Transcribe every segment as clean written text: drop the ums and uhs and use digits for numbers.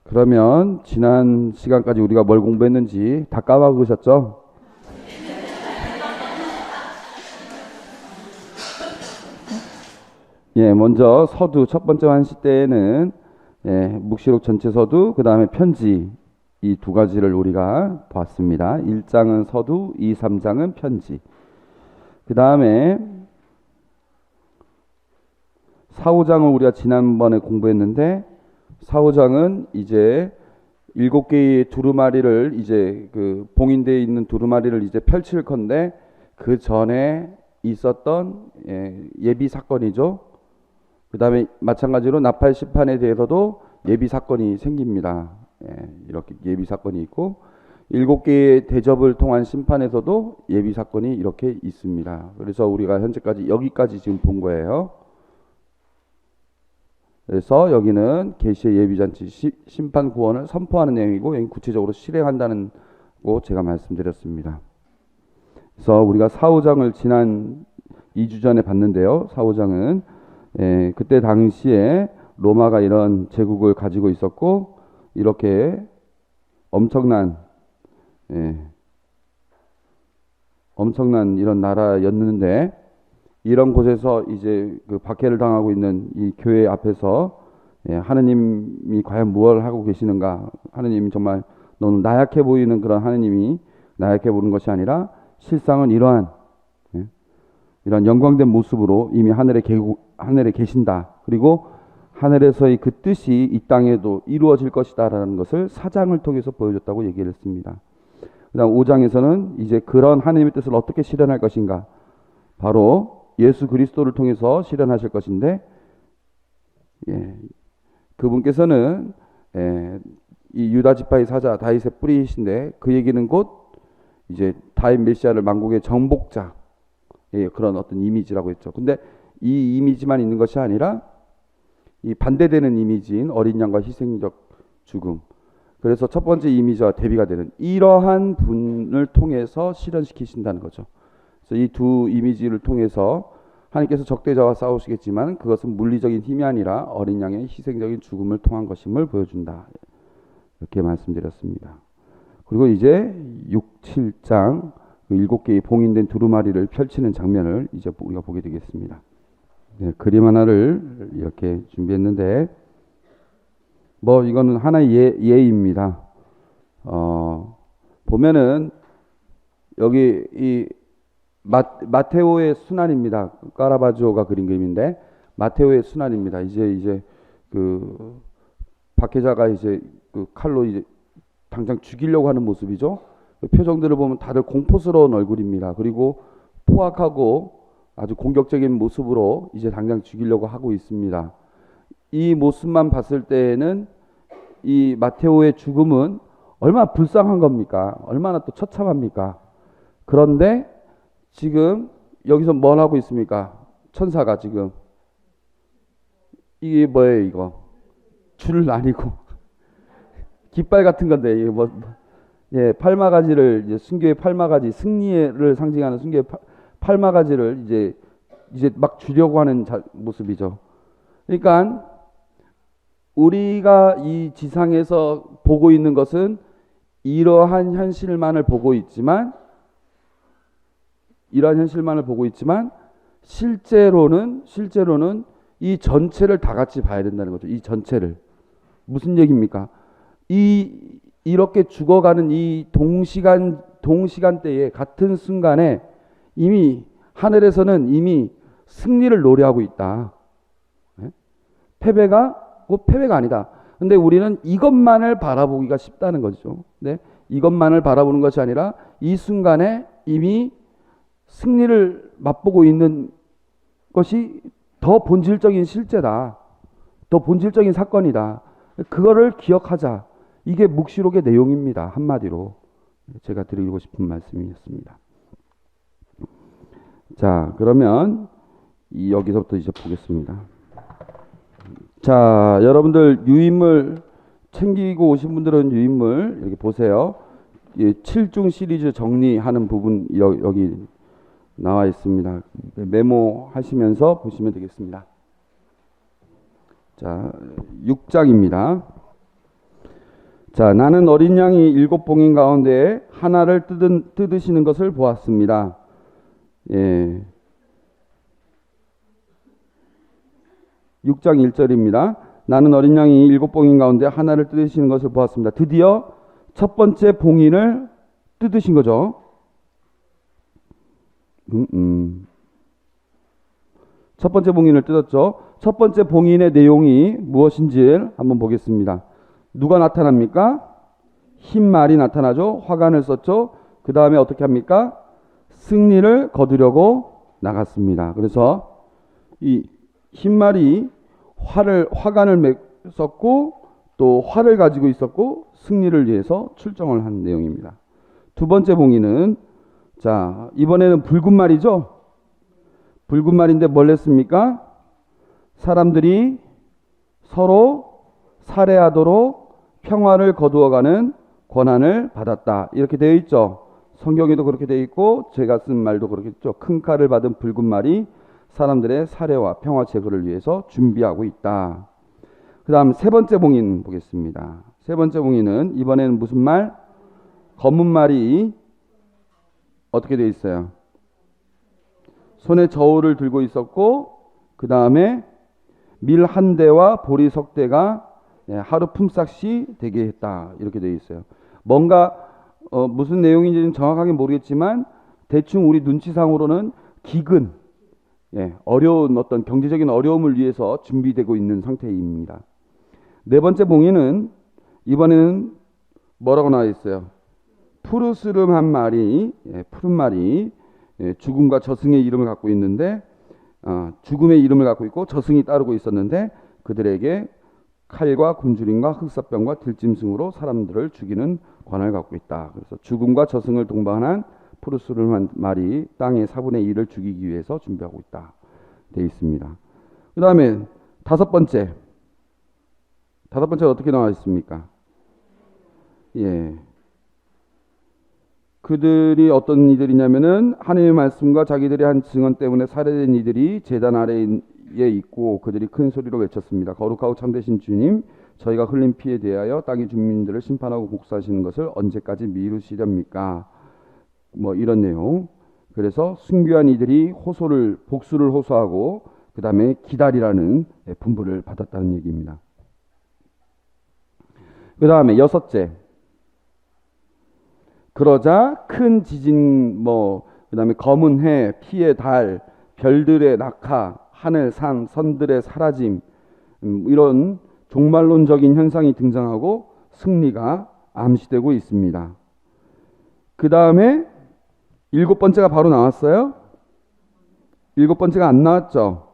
그러면 지난 시간까지 우리가 뭘 공부했는지 다 까먹으셨죠? 예, 먼저 서두 첫 번째 환시 때에는 묵시록 전체 서두, 그 다음에 편지 이 두 가지를 우리가 봤습니다. 1장은 서두, 2, 3장은 편지. 그 다음에 4, 5장을 우리가 지난번에 공부했는데 4, 5장은 이제 7개의 두루마리를 이제 그 봉인되어 있는 두루마리를 이제 펼칠 건데 그 전에 있었던 예비 사건이죠. 그 다음에 마찬가지로 나팔 심판에 대해서도 예비 사건이 생깁니다. 이렇게 예비 사건이 있고 7개의 대접을 통한 심판에서도 예비 사건이 이렇게 있습니다. 그래서 우리가 현재까지 여기까지 지금 본 거예요. 그래서 여기는 계시의 예비잔치 심판 구원을 선포하는 내용이고 여기 구체적으로 실행한다는 거 제가 말씀드렸습니다. 그래서 우리가 4, 5장을 지난 2주 전에 봤는데요. 4, 5장은 그때 당시에 로마가 이런 제국을 가지고 있었고 이렇게 엄청난 이런 나라였는데 이런 곳에서 이제 그 박해를 당하고 있는 이 교회 앞에서 하느님이 과연 무엇을 하고 계시는가? 하느님 정말 너무 나약해 보이는 그런 하느님이 나약해 보이는 것이 아니라 실상은 이러한 영광된 모습으로 이미 하늘에 계신다. 그리고 하늘에서의 그 뜻이 이 땅에도 이루어질 것이다라는 것을 사장을 통해서 보여줬다고 얘기를 했습니다. 그다음 5장에서는 이제 그런 하느님의 뜻을 어떻게 실현할 것인가? 바로 예수 그리스도를 통해서 실현하실 것인데 그분께서는 이 유다 지파의 사자 다윗의 뿌리이신데 그 얘기는 곧 이제 다윗 메시아를 만국의 정복자 그런 어떤 이미지라고 했죠. 근데 이 이미지만 있는 것이 아니라 이 반대되는 이미지인 어린 양과 희생적 죽음. 그래서 첫 번째 이미지와 대비가 되는 이러한 분을 통해서 실현시키신다는 거죠. 그래서 이 두 이미지를 통해서 하나님께서 적대자와 싸우시겠지만 그것은 물리적인 힘이 아니라 어린 양의 희생적인 죽음을 통한 것임을 보여준다. 이렇게 말씀드렸습니다. 그리고 이제 6, 7장 그 7개의 봉인된 두루마리를 펼치는 장면을 이제 우리가 보게 되겠습니다. 그림 하나를 이렇게 준비했는데 이거는 하나의 예입니다. 보면은 여기 이 마테오의 순환입니다. 까라바조가 그린 그림인데 마테오의 순환입니다. 이제 그 박해자가 이제 그 칼로 이제 당장 죽이려고 하는 모습이죠. 그 표정들을 보면 다들 공포스러운 얼굴입니다. 그리고 포악하고 아주 공격적인 모습으로 이제 당장 죽이려고 하고 있습니다. 이 모습만 봤을 때에는 이 마테오의 죽음은 얼마나 불쌍한 겁니까? 얼마나 또 처참합니까? 그런데 지금 여기서 뭘 하고 있습니까? 천사가 지금 이게 뭐예요 이거? 줄을 아니고 깃발 같은 건데 이게 팔마가지를 이제 순교의 팔마가지 승리를 상징하는 순교의 팔마가지를 이제 막 주려고 하는 모습이죠. 그러니까 우리가 이 지상에서 보고 있는 것은 이러한 현실만을 보고 있지만 실제로는 이 전체를 다 같이 봐야 된다는 거죠. 이 전체를. 무슨 얘기입니까? 이렇게 죽어가는 이 동시간대에 같은 순간에 이미 하늘에서는 이미 승리를 노래하고 있다. 패배가 꼭 패배가 아니다. 근데 우리는 이것만을 바라보기가 쉽다는 거죠. 네? 이것만을 바라보는 것이 아니라 이 순간에 이미 승리를 맛보고 있는 것이 더 본질적인 실제다. 더 본질적인 사건이다. 그거를 기억하자. 이게 묵시록의 내용입니다. 한마디로 제가 드리고 싶은 말씀이었습니다. 자, 그러면 여기서부터 이제 보겠습니다. 자, 여러분들 유인물 챙기고 오신 분들은 유인물 이렇게 보세요. 7중 시리즈 정리하는 부분 여기 나와 있습니다. 메모하시면서 보시면 되겠습니다. 자, 6장입니다. 자, 나는 어린 양이 7봉인 가운데 하나를 뜯으시는 것을 보았습니다. 예. 6장 1절입니다. 나는 어린 양이 7봉인 가운데 하나를 뜯으시는 것을 보았습니다. 드디어 첫 번째 봉인을 뜯으신 거죠. 첫 번째 봉인을 뜯었죠. 첫 번째 봉인의 내용이 무엇인지 한번 보겠습니다. 누가 나타납니까? 흰 말이 나타나죠. 화관을 썼죠. 그 다음에 어떻게 합니까? 승리를 거두려고 나갔습니다. 그래서 이 흰 말이 화관을 썼고 또 활을 가지고 있었고 승리를 위해서 출정을 한 내용입니다. 두 번째 봉인은 자, 이번에는 붉은 말이죠. 붉은 말인데 뭘 했습니까? 사람들이 서로 살해하도록 평화를 거두어가는 권한을 받았다. 이렇게 되어 있죠. 성경에도 그렇게 되어 있고 제가 쓴 말도 그렇게 있죠. 큰 칼을 받은 붉은 말이 사람들의 살해와 평화 제거를 위해서 준비하고 있다. 그 다음 세 번째 봉인 보겠습니다. 세 번째 봉인은 이번에는 무슨 말? 검은 말이 어떻게 되어 있어요? 손에 저울을 들고 있었고 그 다음에 밀 한 대와 보리 석 대가 하루 품삯이 되게 했다. 이렇게 되어 있어요. 뭔가 무슨 내용인지는 정확하게 모르겠지만 대충 우리 눈치상으로는 기근, 어려운 어떤 경제적인 어려움을 위해서 준비되고 있는 상태입니다. 네 번째 봉인은 이번에는 뭐라고 나와 있어요? 푸르스름한 말이, 푸른 말이 죽음과 저승의 이름을 갖고 있는데 죽음의 이름을 갖고 있고 저승이 따르고 있었는데 그들에게 칼과 굶주림과 흑사병과 들짐승으로 사람들을 죽이는 권한을 갖고 있다. 그래서 죽음과 저승을 동반한 푸르스름한 말이 땅의 4분의 1을 죽이기 위해서 준비하고 있다. 되어 있습니다. 그 다음에 다섯 번째 어떻게 나와 있습니까? 그들이 어떤 이들이냐면은 하나님의 말씀과 자기들의 한 증언 때문에 살해된 이들이 제단 아래에 있고 그들이 큰 소리로 외쳤습니다. 거룩하고 참되신 주님, 저희가 흘린 피에 대하여 땅의 주민들을 심판하고 복수하시는 것을 언제까지 미루시렵니까? 뭐 이런 내용. 그래서 순교한 이들이 복수를 호소하고 그 다음에 기다리라는 분부를 받았다는 얘기입니다. 그 다음에 여섯째. 그러자 큰 지진, 그 다음에 검은 해, 피의 달, 별들의 낙하, 하늘, 산, 선들의 사라짐, 이런 종말론적인 현상이 등장하고 승리가 암시되고 있습니다. 그 다음에 일곱 번째가 바로 나왔어요. 일곱 번째가 안 나왔죠.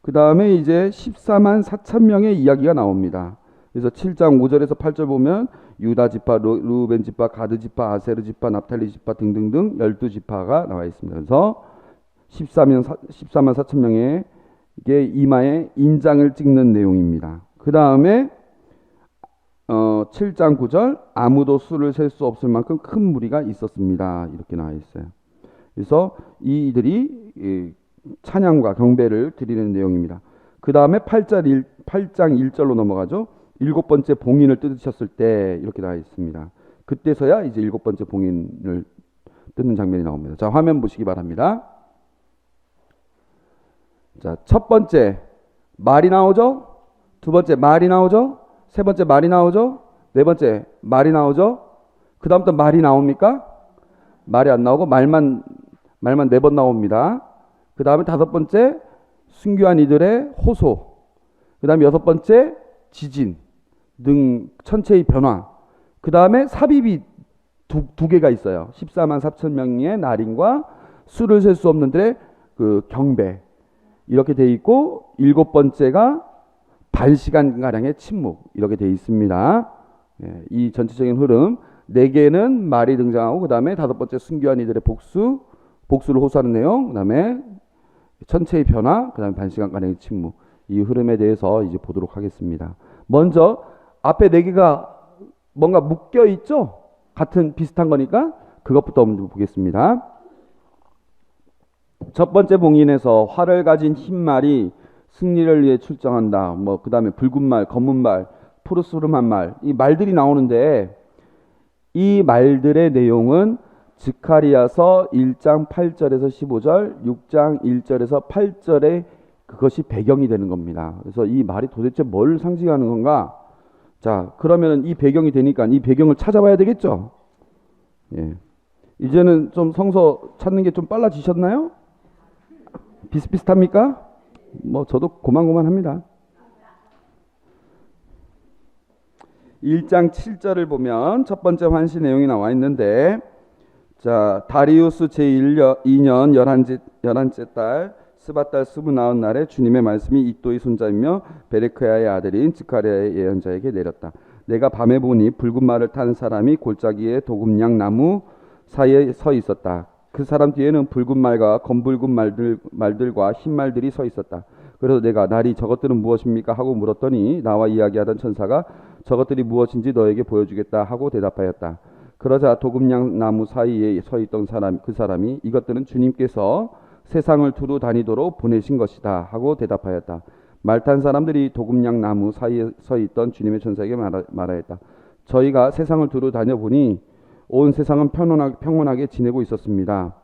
그 다음에 이제 14만 4천 명의 이야기가 나옵니다. 그래서 7장 5절에서 8절 보면 유다 지파, 루벤 지파, 가드 지파, 아세르 지파, 납탈리 지파 등등등 12지파가 나와 있습니다. 그래서 14만 4천 명의 이게 이마에 인장을 찍는 내용입니다. 그 다음에 7장 9절 아무도 수를 셀 수 없을 만큼 큰 무리가 있었습니다. 이렇게 나와 있어요. 그래서 이들이 찬양과 경배를 드리는 내용입니다. 그 다음에 8장 1절로 넘어가죠. 일곱 번째 봉인을 뜯으셨을 때 이렇게 나와 있습니다. 그때서야 이제 일곱 번째 봉인을 뜯는 장면이 나옵니다. 자, 화면 보시기 바랍니다. 자, 첫 번째 말이 나오죠. 두 번째 말이 나오죠. 세 번째 말이 나오죠. 네 번째 말이 나오죠. 그 다음부터 말이 나옵니까? 말이 안 나오고 말만 4번 나옵니다. 그 다음에 다섯 번째 순교한 이들의 호소. 그 다음에 여섯 번째 지진 등 천체의 변화. 그 다음에 삽입이 두 개가 있어요. 14만 4천 명의 날인과 수를 셀 수 없는들의 그 경배. 이렇게 돼 있고 일곱 번째가 반 시간가량의 침묵. 이렇게 돼 있습니다. 이 전체적인 흐름. 네 개는 말이 등장하고 그 다음에 다섯 번째 순교한 이들의 복수를 호소하는 내용. 그 다음에 천체의 변화. 그 다음에 반 시간가량의 침묵. 이 흐름에 대해서 이제 보도록 하겠습니다. 먼저 앞에 네 개가 뭔가 묶여 있죠? 같은 비슷한 거니까 그것부터 먼저 보겠습니다. 첫 번째 봉인에서 활을 가진 흰 말이 승리를 위해 출정한다. 그 다음에 붉은 말, 검은 말, 푸르스름한 말, 이 말들이 나오는데 이 말들의 내용은 스가랴서 1장 8절에서 15절, 6장 1절에서 8절에 그것이 배경이 되는 겁니다. 그래서 이 말이 도대체 뭘 상징하는 건가? 자, 그러면 이 배경이 되니까 이 배경을 찾아봐야 되겠죠? 예. 이제는 좀 성서 찾는 게 좀 빨라지셨나요? 비슷비슷합니까? 뭐 저도 고만고만합니다. 1장 7절을 보면 첫 번째 환시 내용이 나와 있는데, 자, 다리우스 제2년 11째 달 스바달 스무 나온 날에 주님의 말씀이 이또의 손자이며 베레크야의 아들인 스가랴의 예언자에게 내렸다. 내가 밤에 보니 붉은 말을 탄 사람이 골짜기에 도금양 나무 사이에 서 있었다. 그 사람 뒤에는 붉은 말과 검붉은 말들과 흰 말들이 서 있었다. 그래서 내가 날이 저것들은 무엇입니까? 하고 물었더니 나와 이야기하던 천사가 저것들이 무엇인지 너에게 보여주겠다 하고 대답하였다. 그러자 도금양 나무 사이에 서 있던 그 사람이 이것들은 주님께서 세상을 두루 다니도록 보내신 것이다 하고 대답하였다. 말탄 사람들이 도금양 나무 사이에 서 있던 주님의 천사에게 말하였다. 저희가 세상을 두루 다녀보니 온 세상은 평온하게 지내고 있었습니다.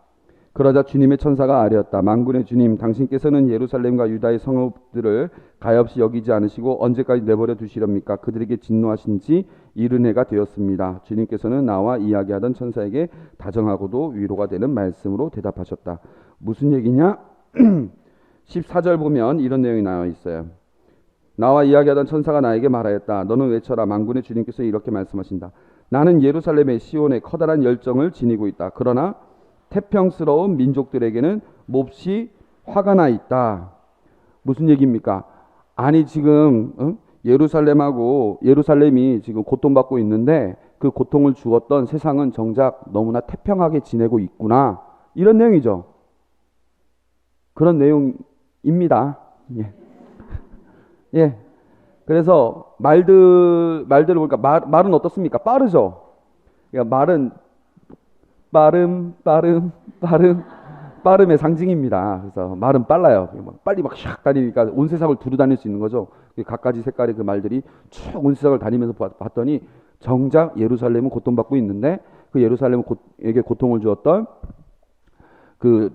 그러자 주님의 천사가 아뢰었다. 만군의 주님, 당신께서는 예루살렘과 유다의 성읍들을 가엾이 여기지 않으시고 언제까지 내버려 두시렵니까? 그들에게 진노하신 지 이른 해가 되었습니다. 주님께서는 나와 이야기하던 천사에게 다정하고도 위로가 되는 말씀으로 대답하셨다. 무슨 얘기냐? 14절 보면 이런 내용이 나와 있어요. 나와 이야기하던 천사가 나에게 말하였다. 너는 외쳐라. 만군의 주님께서 이렇게 말씀하신다. 나는 예루살렘의 시온에 커다란 열정을 지니고 있다. 그러나 태평스러운 민족들에게는 몹시 화가 나 있다. 무슨 얘기입니까? 아니 지금 예루살렘이 지금 고통받고 있는데 그 고통을 주었던 세상은 정작 너무나 태평하게 지내고 있구나. 이런 내용이죠. 그런 내용입니다. 예. 예. 그래서 말들을 보니까 말은 어떻습니까? 빠르죠. 그러니까 말은 빠름의 상징입니다. 그래서 말은 빨라요. 빨리 막 샥 다니니까 온 세상을 두루 다닐 수 있는 거죠. 각가지 색깔의 그 말들이 쭉 온 세상을 다니면서 봤더니 정작 예루살렘은 고통받고 있는데 그 예루살렘에게 고통을 주었던 그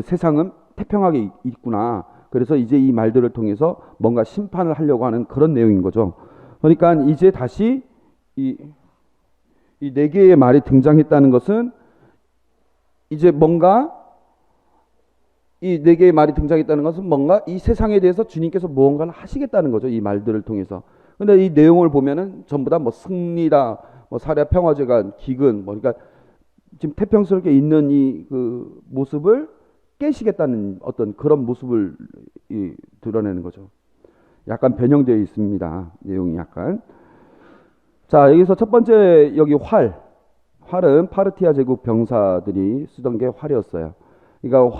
세상은 태평하게 있구나. 그래서 이제 이 말들을 통해서 뭔가 심판을 하려고 하는 그런 내용인 거죠. 그러니까 이제 다시 이 네 개의 말이 등장했다는 것은 이제 뭔가 이 네 개의 말이 등장했다는 것은 뭔가 이 세상에 대해서 주님께서 무언가를 하시겠다는 거죠. 이 말들을 통해서. 근데 이 내용을 보면은 전부 다 뭐 승리다, 뭐 사랴 평화제가 기근, 뭐 그러니까 지금 태평스럽게 있는 이 그 모습을 깨시겠다는 어떤 그런 모습을 드러내는 거죠. 약간 변형되어 있습니다. 내용이 약간. 자, 여기서 첫 번째 여기 활은 파르티아 제국 병사들이 쓰던 게 활이었어요. 그러니까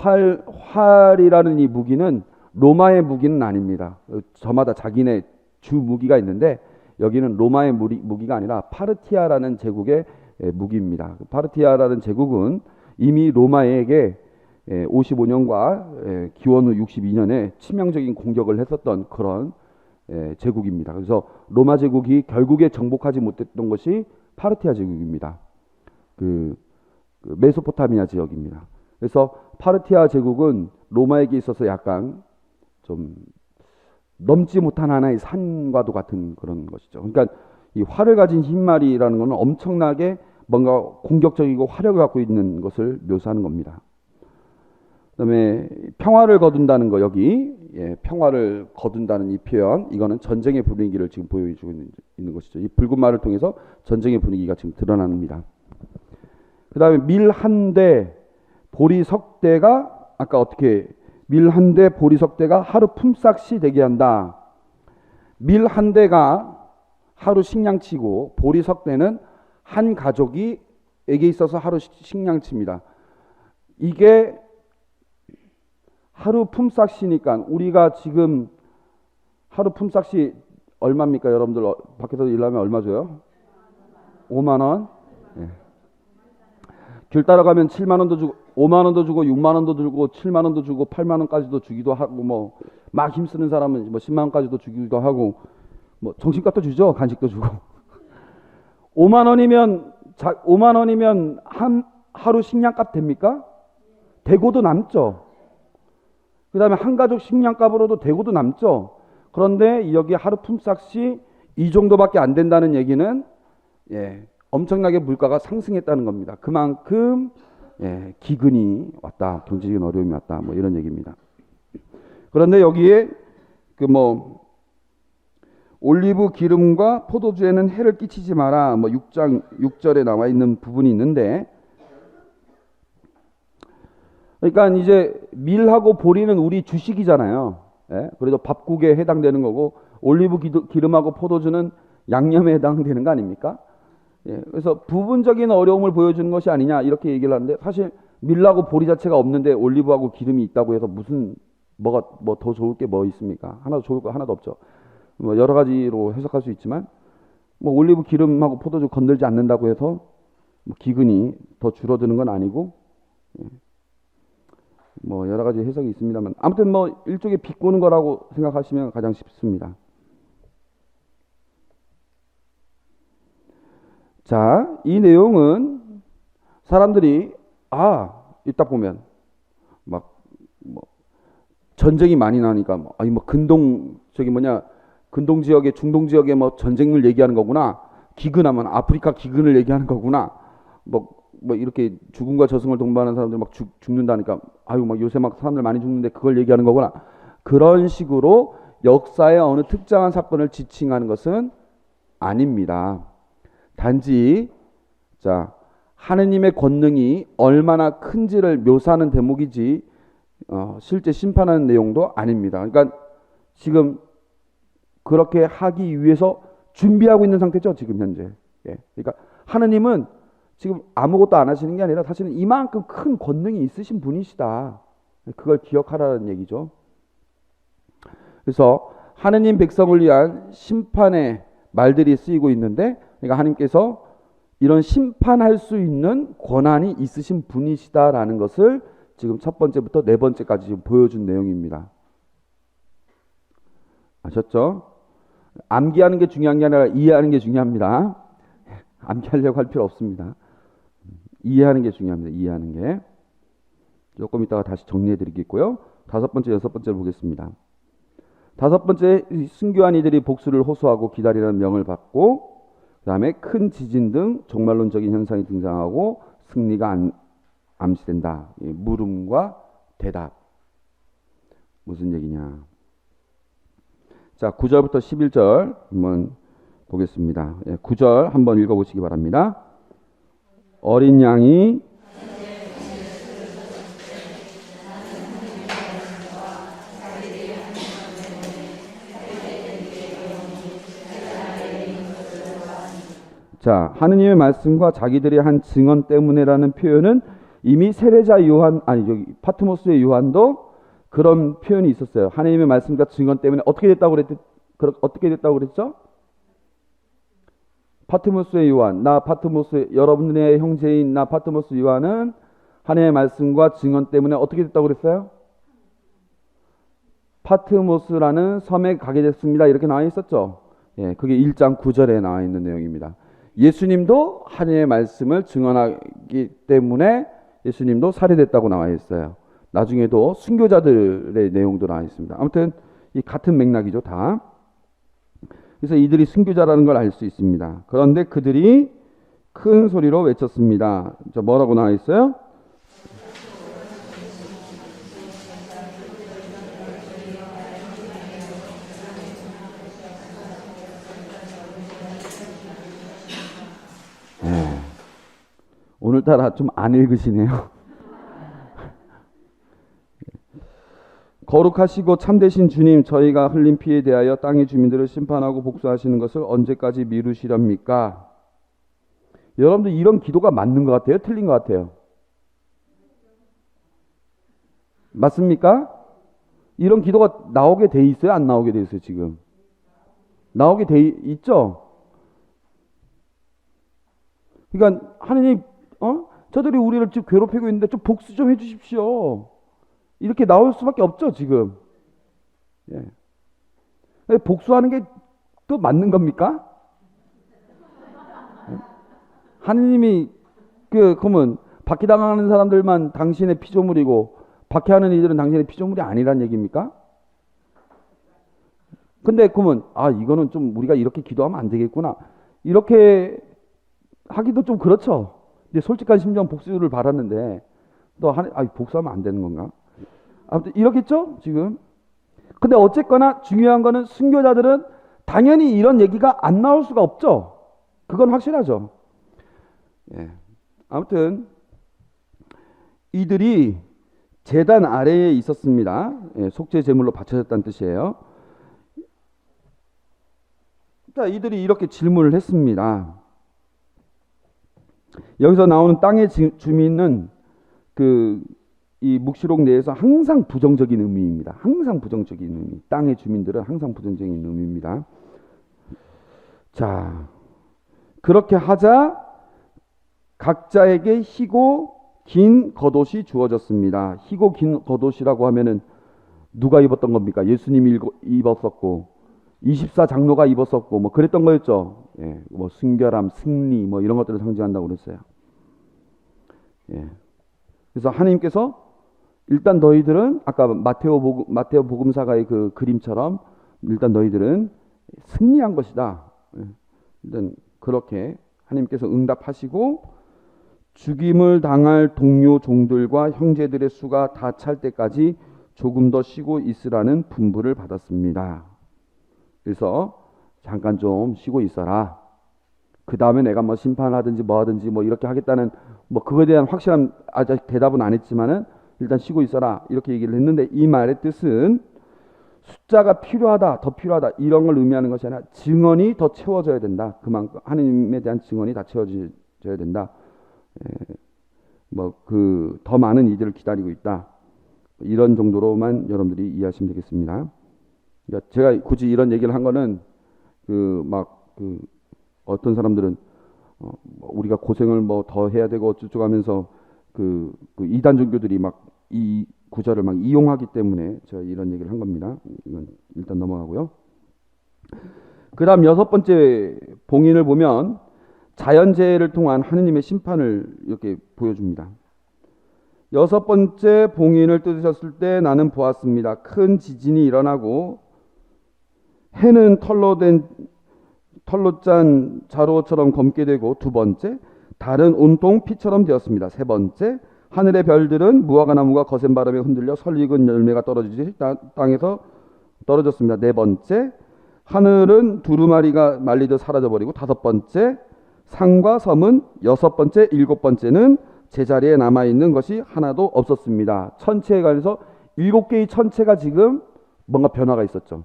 활이라는 이 무기는 로마의 무기는 아닙니다. 저마다 자기네 주 무기가 있는데 여기는 로마의 무기가 아니라 파르티아라는 제국의 무기입니다. 파르티아라는 제국은 이미 로마에게 55년과 기원 후 62년에 치명적인 공격을 했었던 그런 제국입니다. 그래서 로마 제국이 결국에 정복하지 못했던 것이 파르티아 제국입니다. 그 메소포타미아 지역입니다. 그래서 파르티아 제국은 로마에게 있어서 약간 좀 넘지 못한 하나의 산과도 같은 그런 것이죠. 그러니까 이 활을 가진 흰말이라는 것은 엄청나게 뭔가 공격적이고 화력을 갖고 있는 것을 묘사하는 겁니다. 그다음에 평화를 거둔다는 거 여기 평화를 거둔다는 이 표현 이거는 전쟁의 분위기를 지금 보여주고 있는 것이죠. 이 붉은 말을 통해서 전쟁의 분위기가 지금 드러납니다. 그다음에 밀 한 대 보리 석대가 아까 어떻게 밀 한 대 보리 석대가 하루 품삯이 되게 한다. 밀 한 대가 하루 식량치고 보리 석대는 한 가족에게 있어서 하루 식량치입니다. 이게 하루 품삯이니까 우리가 지금 하루 품삯이 얼마입니까? 여러분들 밖에서 일하면 얼마 줘요? 5만 원? 네. 길 따라가면 7만 원도 주고 5만 원도 주고 6만 원도 주고 7만 원도 주고 8만 원까지도 주기도 하고 뭐 막 힘쓰는 사람은 뭐 10만 원까지도 주기도 하고 뭐 정신값도 주죠. 간식도 주고. 5만 원이면 5만 원이면 한 하루 식량값 됩니까? 대고도 남죠. 그다음에 한 가족 식량값으로도 대고도 남죠. 그런데 여기 하루 품삯이 이 정도밖에 안 된다는 얘기는 엄청나게 물가가 상승했다는 겁니다. 그만큼 기근이 왔다, 경제적인 어려움이 왔다, 뭐 이런 얘기입니다. 그런데 여기에 그 뭐 올리브 기름과 포도주에는 해를 끼치지 마라, 뭐 6장 6절에 나와 있는 부분이 있는데, 그러니까 이제 밀하고 보리는 우리 주식이잖아요. 그래도 밥국에 해당되는 거고, 올리브 기름하고 포도주는 양념에 해당되는 거 아닙니까? 그래서 부분적인 어려움을 보여주는 것이 아니냐 이렇게 얘기를 하는데, 사실 밀하고 보리 자체가 없는데 올리브하고 기름이 있다고 해서 무슨 뭐가 뭐 더 좋을 게 뭐 있습니까? 하나도 좋을 거 하나도 없죠. 뭐 여러 가지로 해석할 수 있지만, 뭐 올리브 기름하고 포도주 건들지 않는다고 해서 뭐 기근이 더 줄어드는 건 아니고, 뭐 여러 가지 해석이 있습니다만, 아무튼 뭐 일종의 비꼬는 거라고 생각하시면 가장 쉽습니다. 자, 이 내용은 사람들이 이따 보면 막 뭐 전쟁이 많이 나니까 뭐 근동 지역에, 중동 지역에 뭐 전쟁을 얘기하는 거구나. 기근하면 아프리카 기근을 얘기하는 거구나. 뭐 이렇게 죽음과 저승을 동반하는 사람들 막 죽는다니까, 막 요새 막 사람들 많이 죽는데 그걸 얘기하는 거구나. 그런 식으로 역사의 어느 특정한 사건을 지칭하는 것은 아닙니다. 단지 하느님의 권능이 얼마나 큰지를 묘사하는 대목이지 실제 심판하는 내용도 아닙니다. 그러니까 지금 그렇게 하기 위해서 준비하고 있는 상태죠, 지금 현재. 그러니까 하느님은 지금 아무것도 안 하시는 게 아니라 사실은 이만큼 큰 권능이 있으신 분이시다. 그걸 기억하라는 얘기죠. 그래서 하느님 백성을 위한 심판의 말들이 쓰이고 있는데, 그러니까 하나님께서 이런 심판할 수 있는 권한이 있으신 분이시다라는 것을 지금 첫 번째부터 네 번째까지 지금 보여준 내용입니다. 아셨죠? 암기하는 게 중요한 게 아니라 이해하는 게 중요합니다. 암기하려고 할 필요 없습니다. 이해하는 게 중요합니다. 이해하는 게. 조금 이따가 다시 정리해 드리겠고요. 다섯 번째, 여섯 번째를 보겠습니다. 다섯 번째, 순교한 이들이 복수를 호소하고 기다리라는 명을 받고, 그 다음에 큰 지진 등 종말론적인 현상이 등장하고 승리가 암시된다. 물음과 대답. 무슨 얘기냐. 자, 9절부터 11절 한번 보겠습니다. 9절 한번 읽어보시기 바랍니다. 어린 양이 자, 하느님의 말씀과 자기들이 한 증언 때문에라는 표현은 이미 세례자 요한, 파트모스의 요한도 그런 표현이 있었어요. 하느님의 말씀과 증언 때문에 어떻게 됐다고 그랬죠? 파트모스의 요한, 여러분의 형제인 나 파트모스 요한은 하느님의 말씀과 증언 때문에 어떻게 됐다고 그랬어요? 파트모스라는 섬에 가게 됐습니다. 이렇게 나와 있었죠. 그게 1장 9절에 나와 있는 내용입니다. 예수님도 하느님의 말씀을 증언하기 때문에 예수님도 살해됐다고 나와 있어요. 나중에도 순교자들의 내용도 나와 있습니다. 아무튼 이 같은 맥락이죠, 다. 그래서 이들이 순교자라는 걸 알 수 있습니다. 그런데 그들이 큰 소리로 외쳤습니다. 뭐라고 나와 있어요? 오늘따라 좀 안 읽으시네요. 거룩하시고 참되신 주님, 저희가 흘린 피에 대하여 땅의 주민들을 심판하고 복수하시는 것을 언제까지 미루시렵니까? 여러분들 이런 기도가 맞는 것 같아요? 틀린 것 같아요? 맞습니까? 이런 기도가 나오게 돼 있어요? 안 나오게 돼 있어요? 지금 나오게 돼 있죠? 그러니까 하느님, 저들이 우리를 지금 괴롭히고 있는데 좀 복수 좀 해주십시오. 이렇게 나올 수밖에 없죠, 지금. 복수하는 게 또 맞는 겁니까? 하느님이 그러면 박해당하는 사람들만 당신의 피조물이고 박해하는 이들은 당신의 피조물이 아니란 얘기입니까? 근데 그러면 이거는 좀 우리가 이렇게 기도하면 안 되겠구나 이렇게 하기도 좀 그렇죠. 근데 솔직한 심정 복수를 바랐는데 또 복수하면 안 되는 건가? 아무튼 이렇겠죠 지금. 근데 어쨌거나 중요한 거는 순교자들은 당연히 이런 얘기가 안 나올 수가 없죠. 그건 확실하죠. 예. 아무튼 이들이 제단 아래에 있었습니다. 예, 속죄 제물로 바쳐졌다는 뜻이에요. 자, 이들이 이렇게 질문을 했습니다. 여기서 나오는 땅의 주민은 이 묵시록 내에서 항상 부정적인 의미입니다. 항상 부정적인 의미. 땅의 주민들은 항상 부정적인 의미입니다. 자, 그렇게 하자 각자에게 희고 긴 겉옷이 주어졌습니다. 희고 긴 겉옷이라고 하면은 누가 입었던 겁니까? 예수님이 입었었고 24장로가 입었었고 뭐 그랬던 거였죠. 예, 뭐 순결함, 승리 뭐 이런 것들을 상징한다고 그랬어요. 예. 그래서 하나님께서 일단 너희들은 아까 마테오 복음사가의 그 그림처럼 일단 너희들은 승리한 것이다. 예. 일단 그렇게 하나님께서 응답하시고 죽임을 당할 동료 종들과 형제들의 수가 다 찰 때까지 조금 더 쉬고 있으라는 분부를 받았습니다. 그래서 잠깐 좀 쉬고 있어라. 그 다음에 내가 뭐 심판하든지 뭐 하든지 뭐 이렇게 하겠다는 뭐 그거에 대한 확실한 아직 대답은 안 했지만은 일단 쉬고 있어라 이렇게 얘기를 했는데 이 말의 뜻은 숫자가 필요하다, 더 필요하다 이런 걸 의미하는 것이 아니라 증언이 더 채워져야 된다. 그만큼 하느님에 대한 증언이 다 채워져야 된다. 뭐 더 많은 이들을 기다리고 있다. 이런 정도로만 여러분들이 이해하시면 되겠습니다. 그러니까 제가 굳이 이런 얘기를 한 거는 어떤 사람들은 우리가 고생을 뭐 더 해야 되고 어쩌고 하면서 그 이단 종교들이 막 이 구절을 막 이용하기 때문에 제가 이런 얘기를 한 겁니다. 이건 일단 넘어가고요. 그 다음 6번째 봉인을 보면 자연재해를 통한 하느님의 심판을 이렇게 보여줍니다. 6번째 봉인을 뜯으셨을 때 나는 보았습니다. 큰 지진이 일어나고 해는 털로 짠 자루처럼 검게 되고, 두 번째, 달은 온통 피처럼 되었습니다. 세 번째, 하늘의 별들은 무화과 나무가 거센 바람에 흔들려 설익은 열매가 떨어지듯이 땅에서 떨어졌습니다. 네 번째, 하늘은 두루마리가 말리듯 사라져버리고, 다섯 번째, 산과 섬은, 여섯 번째, 일곱 번째는 제자리에 남아있는 것이 하나도 없었습니다. 천체에 관해서 7개의 천체가 지금 뭔가 변화가 있었죠.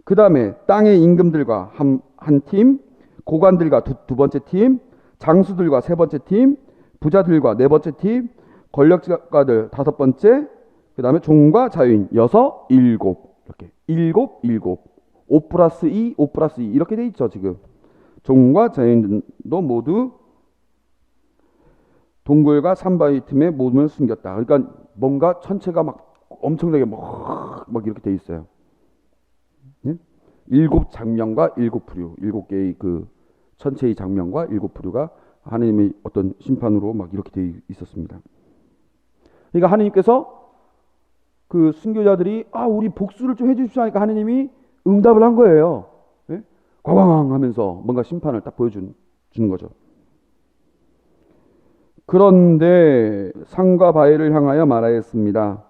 그 다음에 땅의 임금들과 한 팀, 고관들과 두 번째 팀, 장수들과 세 번째 팀, 부자들과 네 번째 팀, 권력자들 다섯 번째, 그 다음에 종과 자유인 여섯, 일곱, 이렇게 일곱, 5 플러스 2, 5 플러스 2 이렇게 돼 있죠. 지금 종과 자유인도 모두 동굴과 산바위 틈에 몸을 숨겼다. 그러니까 뭔가 천체가 막 엄청나게 막 이렇게 돼 있어요. 네? 7장면과 7부류, 7개의 그 천체의 장면과 7부류가 하나님의 어떤 심판으로 막 이렇게 돼 있었습니다. 그러니까 하나님께서 그 순교자들이 우리 복수를 좀 해주십시오 하니까 하나님이 응답을 한 거예요. 네? 과광 하면서 뭔가 심판을 딱 보여주는 거죠. 그런데 산과 바위를 향하여 말하였습니다.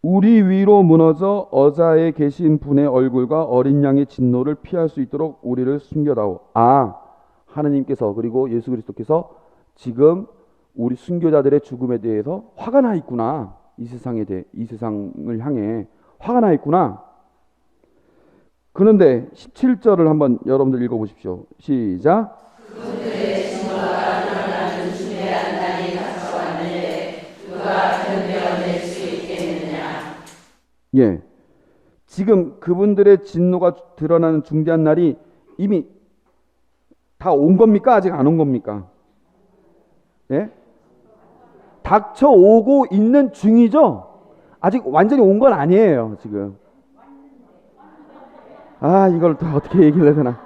우리 위로 무너져 어자에 계신 분의 얼굴과 어린 양의 진노를 피할 수 있도록 우리를 숨겨다오. 하나님께서 그리고 예수 그리스도께서 지금 우리 순교자들의 죽음에 대해서 화가 나 있구나. 이 세상을 향해 화가 나 있구나. 그런데 17절을 한번 여러분들 읽어보십시오. 시작. 예, 지금 그분들의 진노가 드러나는 중대한 날이 이미 다 온 겁니까? 아직 안 온 겁니까? 예? 닥쳐오고 있는 중이죠? 아직 완전히 온 건 아니에요, 지금. 이걸 또 어떻게 얘기를 해야 되나?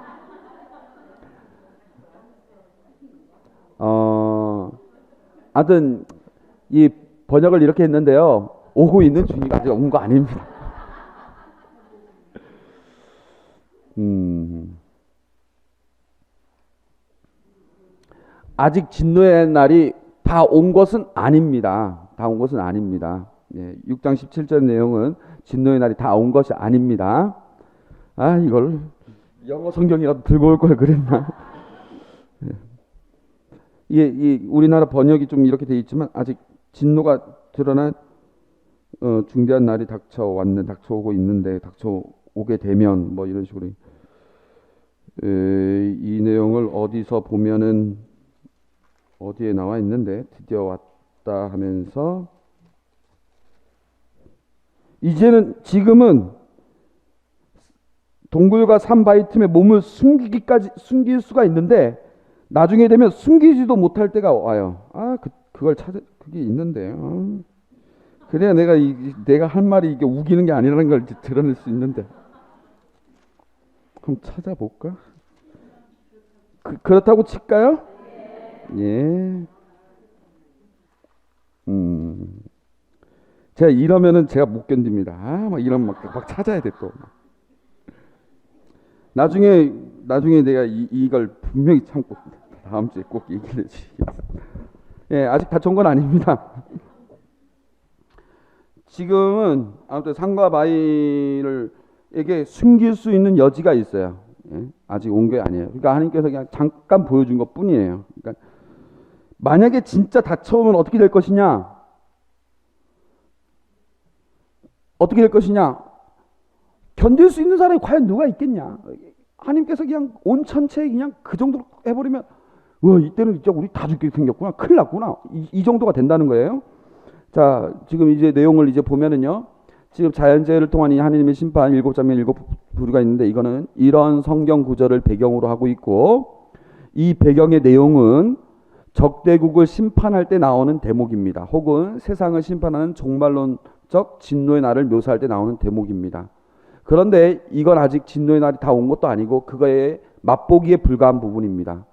하여튼 이 번역을 이렇게 했는데요. 오고 있는 중이가 아직 온 거 아닙니다. 아직 진노의 날이 다 온 것은 아닙니다. 다 온 것은 아닙니다. 6장 17절 내용은 진노의 날이 다 온 것이 아닙니다. 이걸 영어 성경이라도 들고 올 걸 그랬나? 이 우리나라 번역이 좀 이렇게 돼 있지만 아직 진노가 드러난 중대한 날이 닥쳐오고 있는데 닥쳐오게 되면 뭐 이런 식으로 이 내용을 어디서 보면은 어디에 나와 있는데 드디어 왔다 하면서 지금은 동굴과 산 바위 틈에 몸을 숨길 수가 있는데 나중에 되면 숨기지도 못할 때가 와요. 그걸 그게 있는데. 그래야 내가 할 말이 이게 우기는 게 아니라는 걸 드러낼 수 있는데. 그럼 찾아볼까? 그렇다고 칠까요? 예. 제가 이러면은 제가 못 견딥니다. 막 이러면 막 찾아야 돼 또. 나중에 내가 이걸 분명히 참고 다음 주에 꼭 얘기를 해주시겠습니다. 아직 다 좋은 건 아닙니다. 지금은 아무튼 산과 바위를에게 숨길 수 있는 여지가 있어요. 아직 온 게 아니에요. 그러니까 하나님께서 그냥 잠깐 보여준 것 뿐이에요. 그러니까 만약에 진짜 닥쳐오면 어떻게 될 것이냐? 어떻게 될 것이냐? 견딜 수 있는 사람이 과연 누가 있겠냐? 하나님께서 그냥 온 천체에 그냥 그 정도로 해버리면 이때는 진짜 우리 다 죽게 생겼구나. 큰일 났구나. 이 정도가 된다는 거예요. 자, 지금 이제 내용을 이제 보면은요. 지금 자연재해를 통한 이 하나님의 심판 7장면 7부류가 있는데 이거는 이런 성경 구절을 배경으로 하고 있고 이 배경의 내용은 적대국을 심판할 때 나오는 대목입니다. 혹은 세상을 심판하는 종말론적 진노의 날을 묘사할 때 나오는 대목입니다. 그런데 이건 아직 진노의 날이 다 온 것도 아니고 그거에 맛보기에 불과한 부분입니다.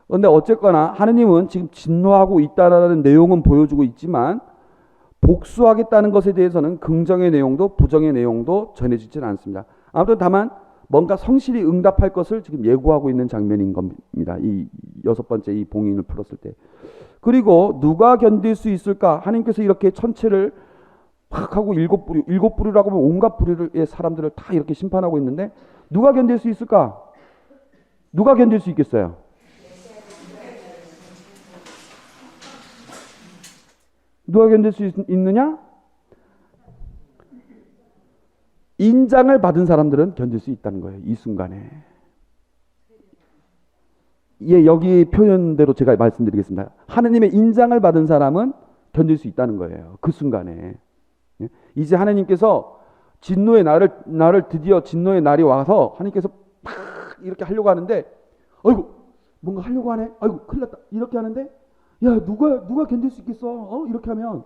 그런데 어쨌거나 하느님은 지금 진노하고 있다라는 내용은 보여주고 있지만 복수하겠다는 것에 대해서는 긍정의 내용도 부정의 내용도 전해지지는 않습니다. 아무튼 다만 뭔가 성실히 응답할 것을 지금 예고하고 있는 장면인 겁니다. 이 6번째 이 봉인을 풀었을 때. 그리고 누가 견딜 수 있을까? 하나님께서 이렇게 천체를 확 하고 일곱 부류라고 하면 온갖 부류의 사람들을 다 이렇게 심판하고 있는데 누가 견딜 수 있을까? 누가 견딜 수 있겠어요? 누가 견딜 수 있느냐? 인장을 받은 사람들은 견딜 수 있다는 거예요. 이 순간에. 여기 표현대로 제가 말씀드리겠습니다. 하느님의 인장을 받은 사람은 견딜 수 있다는 거예요. 그 순간에. 이제 하나님께서 진노의 날을 드디어 진노의 날이 와서 하나님께서 팍 이렇게 하려고 하는데 뭔가 하려고 하네. 큰일 났다. 이렇게 하는데 누가 견딜 수 있겠어? 이렇게 하면.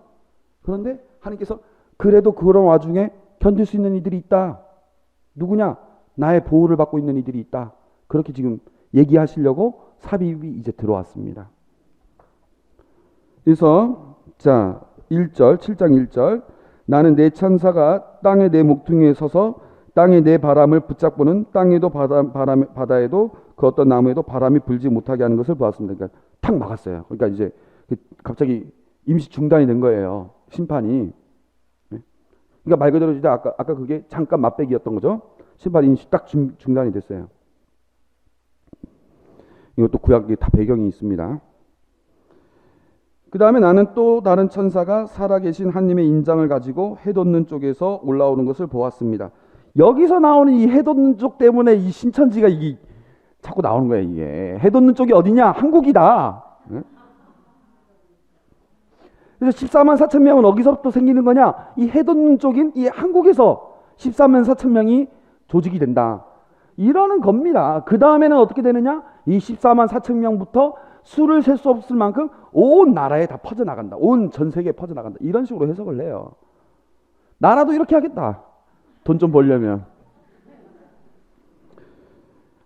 그런데 하나님께서 그래도 그런 와중에 견딜 수 있는 이들이 있다. 누구냐? 나의 보호를 받고 있는 이들이 있다. 그렇게 지금 얘기하시려고 삽입이 이제 들어왔습니다. 그래서 7장 1절 나는 내 천사가 땅에 내 목퉁이에 서서 땅에 내 바람을 붙잡고는 땅에도 바다에도 그 어떤 나무에도 바람이 불지 못하게 하는 것을 보았습니다. 그러니까 탁 막았어요. 그러니까 이제 갑자기 임시 중단이 된 거예요. 심판이. 그러니까 말 그대로 이제 아까 그게 잠깐 맛배기였던 거죠. 심판이 임시 딱 중단이 됐어요. 이것도 구약에 다 배경이 있습니다. 그 다음에 나는 또 다른 천사가 살아계신 하나님의 인장을 가지고 해 돋는 쪽에서 올라오는 것을 보았습니다. 여기서 나오는 이 해 돋는 쪽 때문에 이 신천지가 이게 자꾸 나오는 거예요. 이게 해 돋는 쪽이 어디냐? 한국이다. 그래서 14만 4천 명은 어디서부터 생기는 거냐? 이 해 돋는 쪽인 이 한국에서 14만 4천 명이 조직이 된다. 이러는 겁니다. 그 다음에는 어떻게 되느냐? 이 14만 4천 명부터 수를 셀 수 없을 만큼 온 나라에 다 퍼져나간다. 온 전 세계에 퍼져나간다. 이런 식으로 해석을 해요. 나라도 이렇게 하겠다. 돈 좀 벌려면.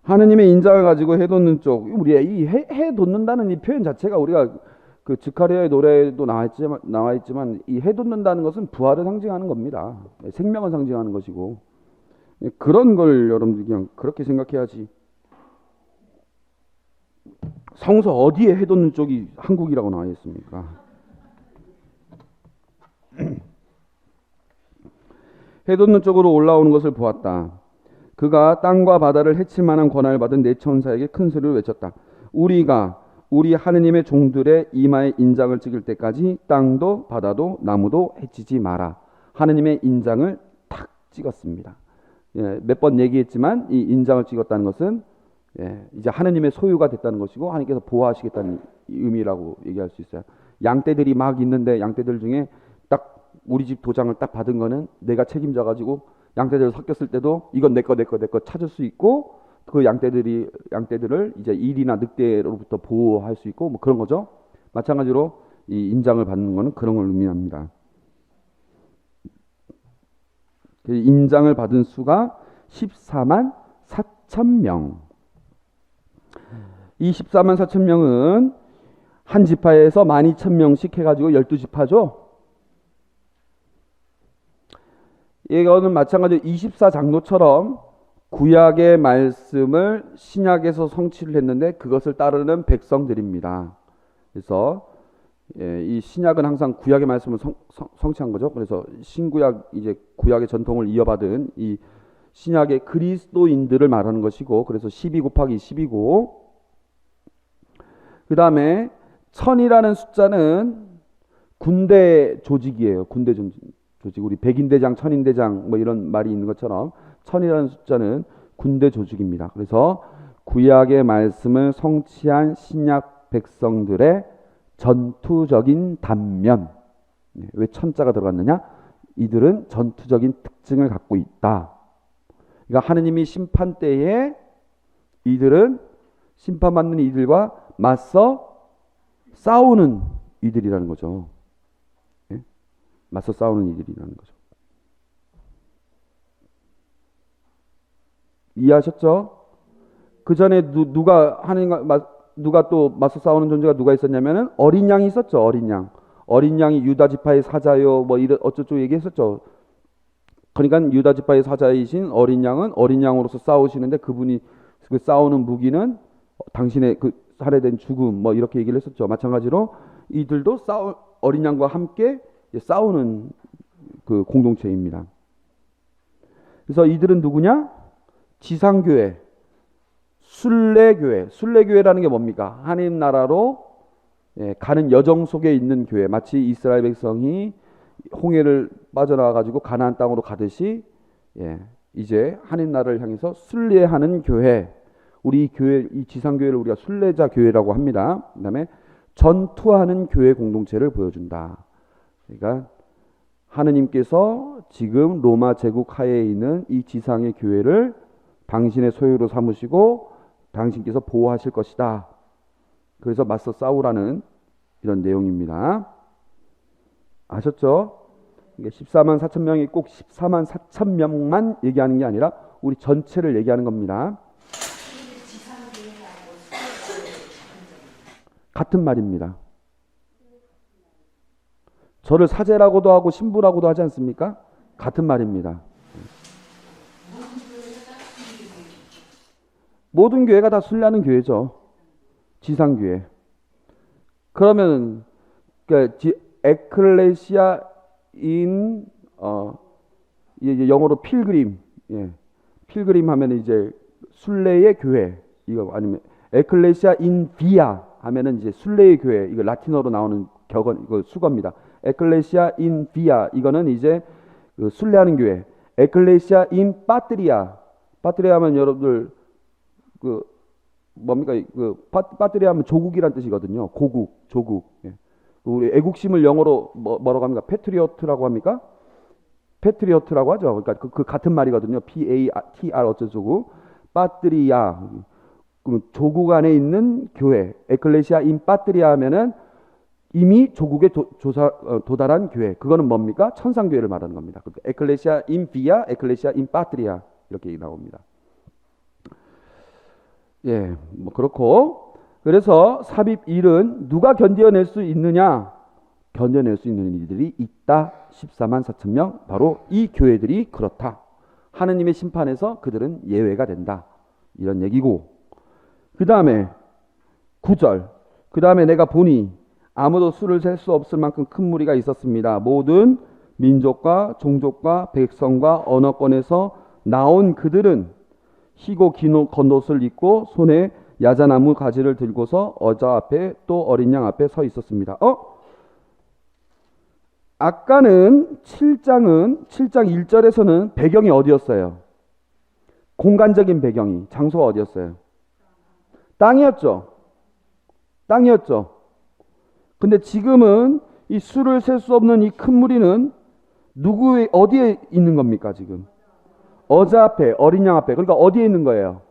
하느님의 인장을 가지고 해돋는 쪽, 우리 이 해돋는다는 이 표현 자체가 우리가 그 즉카리아의 노래도 나와 있지만 이 해돋는다는 것은 부활을 상징하는 겁니다. 생명을 상징하는 것이고 그런 걸 여러분들 그냥 그렇게 생각해야지. 성서 어디에 해돋는 쪽이 한국이라고 나와 있습니까? 해돋는 쪽으로 올라오는 것을 보았다. 그가 땅과 바다를 해칠 만한 권한을 받은 네 천사에게 큰 소리로 외쳤다. 우리가 우리 하느님의 종들의 이마에 인장을 찍을 때까지 땅도 바다도 나무도 해치지 마라. 하느님의 인장을 탁 찍었습니다. 몇 번 얘기했지만 이 인장을 찍었다는 것은 이제 하느님의 소유가 됐다는 것이고 하느님께서 보호하시겠다는 의미라고 얘기할 수 있어요. 양떼들이 막 있는데 양떼들 중에 딱 우리 집 도장을 딱 받은 거는 내가 책임져 가지고 양떼들 섞였을 때도 이건 내 거 찾을 수 있고 그 양떼들을 이제 일이나 늑대로부터 보호할 수 있고 뭐 그런 거죠. 마찬가지로 이 인장을 받는 거는 그런 걸 의미합니다. 인장을 받은 수가 14만 4천 명. 이 14만 4천 명은 한 지파에서 12,000명씩 해가지고 12지파죠. 이거는 마찬가지로 24장로처럼 구약의 말씀을 신약에서 성취를 했는데 그것을 따르는 백성들입니다. 그래서 이 신약은 항상 구약의 말씀을 성취한 거죠. 그래서 신구약 이제 구약의 전통을 이어받은 이 신약의 그리스도인들을 말하는 것이고 그래서 12 곱하기 10이고 그 다음에 1000이라는 숫자는 군대 조직이에요. 군대 조직. 우리 백인대장, 천인대장 뭐 이런 말이 있는 것처럼 1000이라는 숫자는 군대 조직입니다. 그래서 구약의 말씀을 성취한 신약 백성들의 전투적인 단면. 왜 천자가 들어갔느냐? 이들은 전투적인 특징을 갖고 있다. 그러니까 하느님이 심판 때에 이들은 심판받는 이들과 맞서 싸우는 이들이라는 거죠. 맞서 싸우는 이들이라는 거죠. 이해하셨죠? 그 전에 누가 또 맞서 싸우는 존재가 누가 있었냐면은 어린 양이 있었죠. 어린 양이 유다 지파의 사자요 뭐 이런 어쩌고 얘기했었죠. 그러니까 유다 지파의 사자이신 어린 양은 어린 양으로서 싸우시는데 그분이 그 싸우는 무기는 당신의 그 살해된 죽음 뭐 이렇게 얘기를 했었죠. 마찬가지로 이들도 어린 양과 함께 싸우는 그 공동체입니다. 그래서 이들은 누구냐? 지상교회, 순례교회. 순례교회라는 게 뭡니까? 하나님 나라로 가는 여정 속에 있는 교회. 마치 이스라엘 백성이 홍해를 빠져나와 가지고 가나안 땅으로 가듯이 이제 하나님 나라를 향해서 순례하는 교회. 우리 교회, 이 지상교회를 우리가 순례자 교회라고 합니다. 그다음에 전투하는 교회 공동체를 보여준다. 그러니까 하느님께서 지금 로마 제국 하에 있는 이 지상의 교회를 당신의 소유로 삼으시고 당신께서 보호하실 것이다. 그래서 맞서 싸우라는 이런 내용입니다. 아셨죠? 14만 4천 명이 꼭 14만 4천 명만 얘기하는 게 아니라 우리 전체를 얘기하는 겁니다. 같은 말입니다. 저를 사제라고도 하고 신부라고도 하지 않습니까? 같은 말입니다. 모든 교회가 다 순례하는 교회죠. 지상교회. 그러면 그러니까 에클레시아 인 이제 영어로 필그림. 필그림 하면 이제 순례의 교회. 이거 아니면 에클레시아 인 비아 하면은 이제 순례의 교회. 이거 라틴어로 나오는 격언 이거 수거입니다. 에클레시아 인 비아 이거는 이제 그 순례하는 교회. 에클레시아 인 파트리아. 파트리아 하면 여러분들 그 뭡니까? 그 파트리아 하면 조국이란 뜻이거든요. 고국, 조국. 우리 애국심을 영어로 뭐라고 합니까? 패트리어트라고 합니까? 패트리어트라고 하죠. 그러니까 그 같은 말이거든요. PATR 어쩌고. 파트리아. 조국 안에 있는 교회. 에클레시아 인 파트리아 하면은 이미 조국에 도달한 교회. 그거는 뭡니까? 천상교회를 말하는 겁니다. 그러니까 에클레시아 인 비아, 에클레시아 인 파트리아 이렇게 나옵니다. 예, 뭐 그렇고 그래서 삽입 1은 누가 견뎌낼 수 있느냐? 견뎌낼 수 있는 이들이 있다. 14만 4천 명. 바로 이 교회들이 그렇다. 하느님의 심판에서 그들은 예외가 된다. 이런 얘기고 그 다음에 9절 그 다음에 내가 보니 아무도 수를 셀 수 없을 만큼 큰 무리가 있었습니다. 모든 민족과 종족과 백성과 언어권에서 나온 그들은 희고 긴 겉옷을 입고 손에 야자나무 가지를 들고서 어자 앞에 또 어린 양 앞에 서 있었습니다. 아까는 7장 1절에서는 배경이 어디였어요? 공간적인 배경이 장소가 어디였어요? 땅이었죠. 땅이었죠. 근데 지금은 이 수를 셀 수 없는 이 큰 무리는 누구의 어디에 있는 겁니까 지금? 어자 앞에 어린 양 앞에. 그러니까 어디에 있는 거예요?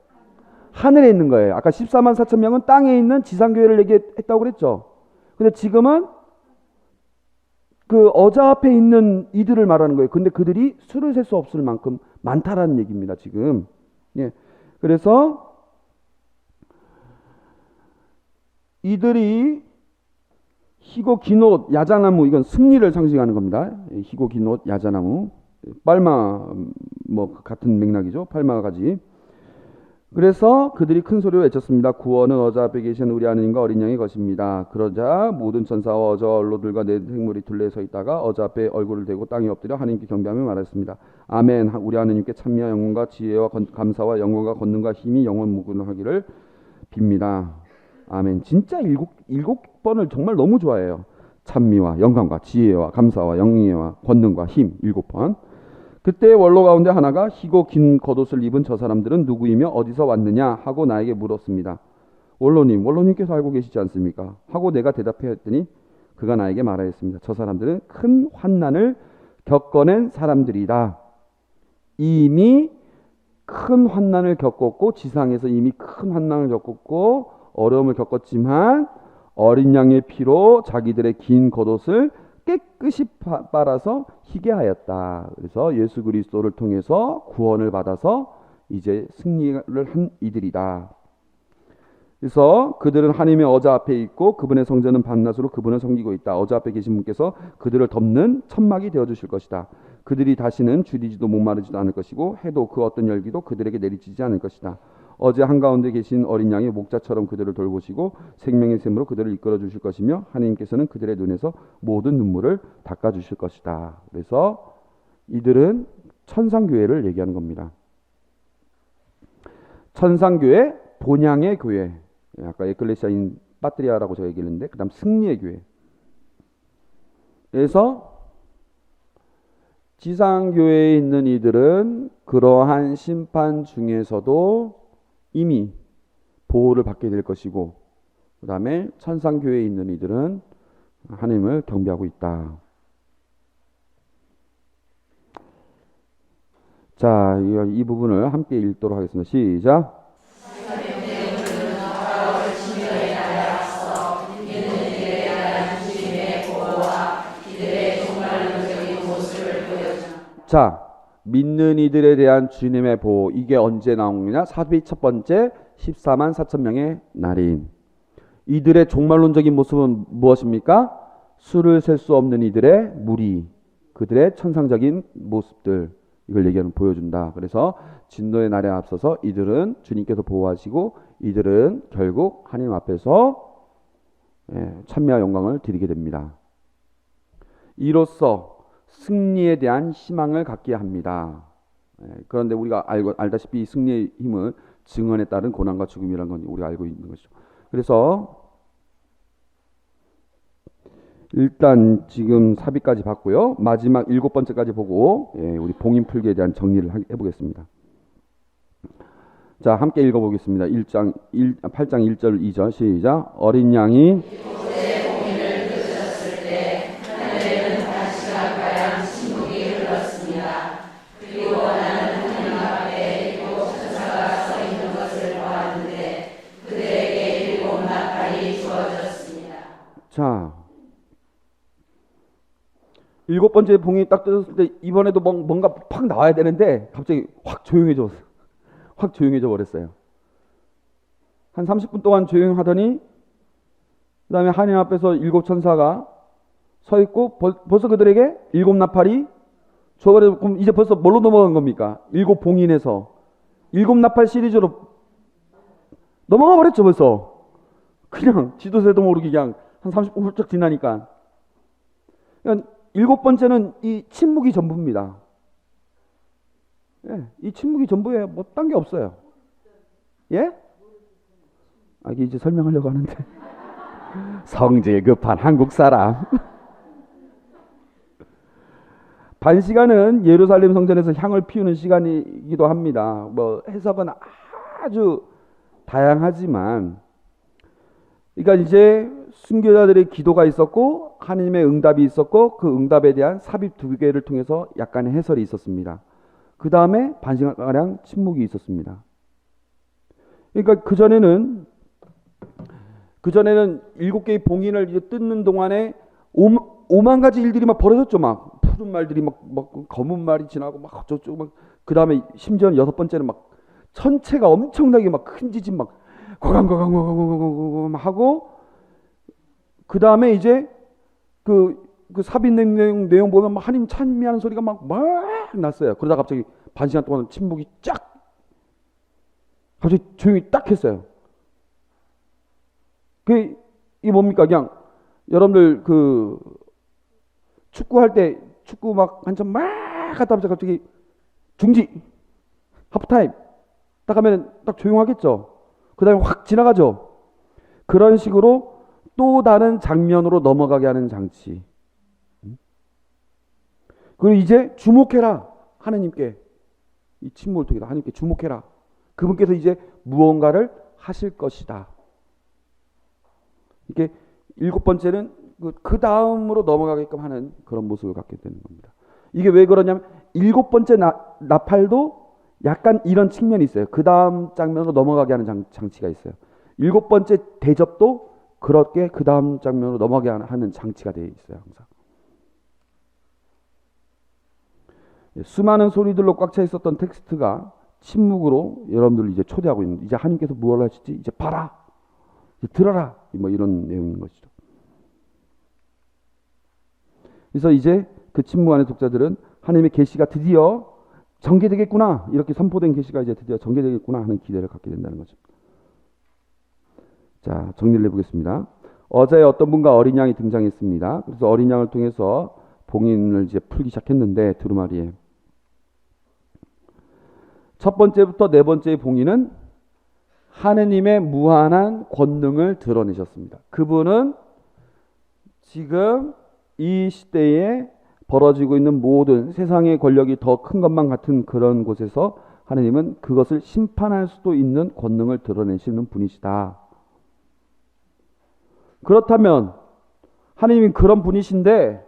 하늘에 있는 거예요. 아까 14만 4천 명은 땅에 있는 지상교회를 얘기했다고 그랬죠. 근데 지금은 그 어자 앞에 있는 이들을 말하는 거예요. 근데 그들이 수를 셀 수 없을 만큼 많다라는 얘기입니다 지금. 예. 그래서 이들이 희고 긴 옷 야자나무, 이건 승리를 상징하는 겁니다. 희고 긴 옷 야자나무, 빨마 뭐 같은 맥락이죠. 팔마 가지. 그래서 그들이 큰 소리로 외쳤습니다. 구원은 어자 앞에 계신 우리 하느님과 어린 양의 것입니다. 그러자 모든 천사와 어자 원로들과 내 생물이 둘레에 서 있다가 어자 앞에 얼굴을 대고 땅에 엎드려 하느님께 경배하며 말했습니다. 아멘. 우리 하느님께 찬미와 영광과 지혜와 감사와 영광과 권능과 힘이 영원 무궁하기를 빕니다. 아멘. 진짜 일곱 번을 정말 너무 좋아해요. 찬미와 영광과 지혜와 감사와 영예와 권능과 힘 7번. 그때 원로 가운데 하나가 희고 긴 겉옷을 입은 저 사람들은 누구이며 어디서 왔느냐 하고 나에게 물었습니다. 원로님께서 알고 계시지 않습니까? 하고 내가 대답했더니 그가 나에게 말하였습니다. 저 사람들은 큰 환난을 겪어낸 사람들이다. 이미 큰 환난을 겪었고 지상에서 이미 큰 환난을 겪었고 어려움을 겪었지만 어린 양의 피로 자기들의 긴 겉옷을 깨끗이 빨아서 희게 하였다. 그래서 예수 그리스도를 통해서 구원을 받아서 이제 승리를 한 이들이다. 그래서 그들은 하나님의 어자 앞에 있고 그분의 성전은 밤낮으로 그분을 섬기고 있다. 어자 앞에 계신 분께서 그들을 덮는 천막이 되어 주실 것이다. 그들이 다시는 주리지도 목마르지도 않을 것이고 해도 그 어떤 열기도 그들에게 내리치지 않을 것이다. 어제 한가운데 계신 어린 양의 목자처럼 그들을 돌보시고 생명의 샘으로 그들을 이끌어 주실 것이며 하나님께서는 그들의 눈에서 모든 눈물을 닦아 주실 것이다. 그래서 이들은 천상교회를 얘기하는 겁니다. 천상교회, 본향의 교회. 아까 에클레시아인 파트리아라고 제가 얘기했는데 그 다음 승리의 교회. 그래서 지상교회에 있는 이들은 그러한 심판 중에서도 이미 보호를 받게 될 것이고 그 다음에 천상교회에 있는 이들은 하나님을 경배하고 있다. 자, 이 부분을 함께 읽도록 하겠습니다. 시작. 자, 믿는 이들에 대한 주님의 보호, 이게 언제 나오느냐? 삽입 첫 번째 14만 4천 명의 날인. 이들의 종말론적인 모습은 무엇입니까? 수를 셀 수 없는 이들의 무리, 그들의 천상적인 모습들, 이걸 얘기하는 보여준다. 그래서 진노의 날에 앞서서 이들은 주님께서 보호하시고 이들은 결국 하나님 앞에서 찬미와 영광을 드리게 됩니다. 이로써 승리에 대한 희망을 갖게 합니다. 그런데 우리가 알다시피 승리의 힘은 증언에 따른 고난과 죽음이라는 건 우리가 알고 있는 것이죠. 그래서 일단 지금 삽입까지 봤고요. 마지막 7번째까지 보고 우리 봉인 풀기에 대한 정리를 해보겠습니다. 자, 함께 읽어보겠습니다. 8장 1절 2절 시작. 어린 양이 자, 7번째 봉이 딱 떠졌을 때 이번에도 뭔가 팍 나와야 되는데 갑자기 확 조용해져 버렸어요. 한 30분 동안 조용하더니 그 다음에 하나님 앞에서 7 천사가 서 있고 벌써 그들에게 7 나팔이 줘버려. 그럼 이제 벌써 뭘로 넘어간 겁니까? 7 봉인에서 7 나팔 시리즈로 넘어가 버렸죠. 벌써 그냥 지도새도 모르게 그냥 한 30분 훌쩍 지나니까. 그러니까 7번째는 이 침묵이 전부입니다. 예, 이 침묵이 전부예요. 뭐 딴 게 없어요. 예? 이게 이제 설명하려고 하는데 성질 급한 한국 사람. 반 시간은 예루살렘 성전에서 향을 피우는 시간이기도 합니다. 뭐 해석은 아주 다양하지만, 그러니까 이제 순교자들의 기도가 있었고 하나님의 응답이 있었고 그 응답에 대한 삽입 2개를 통해서 약간의 해설이 있었습니다. 그 다음에 반 시간가량 침묵이 있었습니다. 그러니까 그 전에는 7개의 봉인을 이제 뜯는 동안에 5만 가지 일들이 막 벌어졌죠. 막 푸른 말들이 막 검은 말이 지나고 막 저쪽 막, 그 다음에 심지어 6번째는 막 천체가 엄청나게 막 큰 지진 막 과강과강 하고, 그 다음에 이제 그 삽입 내용 보면 막 하나님 찬미하는 소리가 막 났어요. 그러다 갑자기 반 시간 동안 침묵이 쫙, 갑자기 조용히 딱 했어요. 이게 뭡니까? 그냥 여러분들 그 축구할 때 축구 막 한참 막 갔다 오면서 갑자기 중지 하프타임 딱 하면 딱 조용하겠죠. 그 다음에 확 지나가죠. 그런 식으로 또 다른 장면으로 넘어가게 하는 장치. 그리고 이제 주목해라. 하느님께, 이 침묵을 통해서 하나님께 주목해라. 그분께서 이제 무언가를 하실 것이다. 이게 7번째는 그 다음으로 넘어가게끔 하는 그런 모습을 갖게 되는 겁니다. 이게 왜 그러냐면 7번째 나팔도 약간 이런 측면이 있어요. 그 다음 장면으로 넘어가게 하는 장치가 있어요. 7번째 대접도 그렇게 그 다음 장면으로 넘어가게 하는 장치가 되어 있어요. 항상. 수많은 소리들로 꽉 차 있었던 텍스트가 침묵으로 여러분들을 이제 초대하고 있는, 이제 하나님께서 무엇을 하실지 이제 봐라, 이제 들어라, 뭐 이런 내용인 것이죠. 그래서 이제 그 침묵 안의 독자들은 하나님의 계시가 드디어 전개되겠구나, 이렇게 선포된 계시가 이제 드디어 전개되겠구나 하는 기대를 갖게 된다는 거죠. 자, 정리를 해보겠습니다. 어제 어떤 분과 어린 양이 등장했습니다. 그래서 어린 양을 통해서 봉인을 이제 풀기 시작했는데, 두루마리에 첫 번째부터 네 번째의 봉인은 하느님의 무한한 권능을 드러내셨습니다. 그분은 지금 이 시대에 벌어지고 있는 모든 세상의 권력이 더 큰 것만 같은 그런 곳에서 하느님은 그것을 심판할 수도 있는 권능을 드러내시는 분이시다. 그렇다면 하느님이 그런 분이신데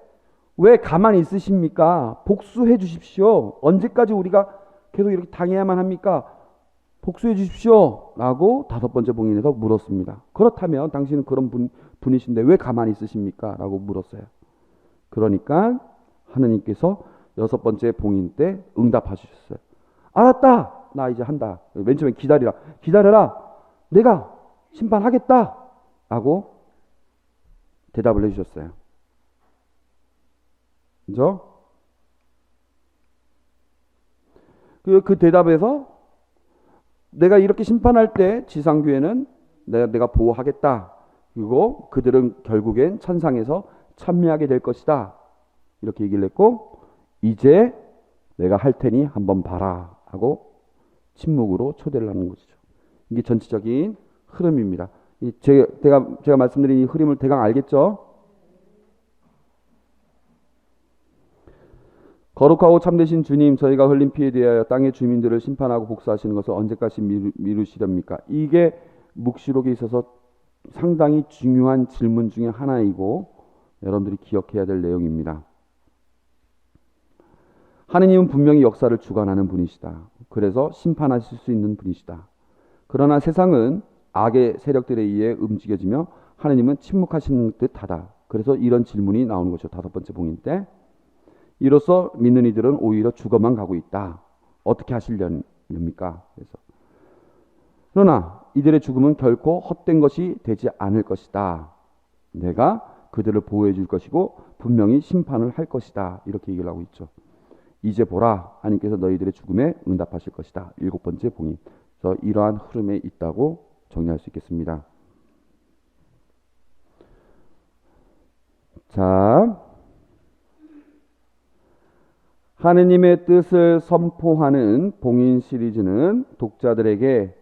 왜 가만히 있으십니까? 복수해 주십시오. 언제까지 우리가 계속 이렇게 당해야만 합니까? 복수해 주십시오. 라고 5번째 봉인에서 물었습니다. 그렇다면 당신은 그런 분이신데 왜 가만히 있으십니까? 라고 물었어요. 그러니까 하느님께서 6번째 봉인 때 응답하셨어요. 알았다. 나 이제 한다. 맨 처음에 기다려라. 내가 심판하겠다. 라고 대답을 해주셨어요. 그죠? 그 대답에서 내가 이렇게 심판할 때 지상교회는 내가 보호하겠다. 그리고 그들은 결국엔 천상에서 참여하게 될 것이다. 이렇게 얘기를 했고, 이제 내가 할 테니 한번 봐라 하고 침묵으로 초대를 하는 것이죠. 이게 전체적인 흐름입니다. 제가 말씀드린 이 흐름을 대강 알겠죠? 거룩하고 참되신 주님, 저희가 흘린 피에 대하여 땅의 주민들을 심판하고 복수하시는 것을 언제까지 미루시렵니까? 이게 묵시록에 있어서 상당히 중요한 질문 중에 하나이고 여러분들이 기억해야 될 내용입니다. 하느님은 분명히 역사를 주관하는 분이시다. 그래서 심판하실 수 있는 분이시다. 그러나 세상은 악의 세력들에 의해 움직여지며 하느님은 침묵하시는 듯하다. 그래서 이런 질문이 나오는 거죠. 5번째 봉인 때. 이로써 믿는 이들은 오히려 죽어만 가고 있다. 어떻게 하시렵니까? 그래서 그러나 이들의 죽음은 결코 헛된 것이 되지 않을 것이다. 내가 그들을 보호해 줄 것이고 분명히 심판을 할 것이다. 이렇게 얘기를 하고 있죠. 이제 보라, 하나님께서 너희들의 죽음에 응답하실 것이다. 7번째 봉인. 그래서 이러한 흐름에 있다고 정리할 수 있겠습니다. 자, 하느님의 뜻을 선포하는 봉인 시리즈는 독자들에게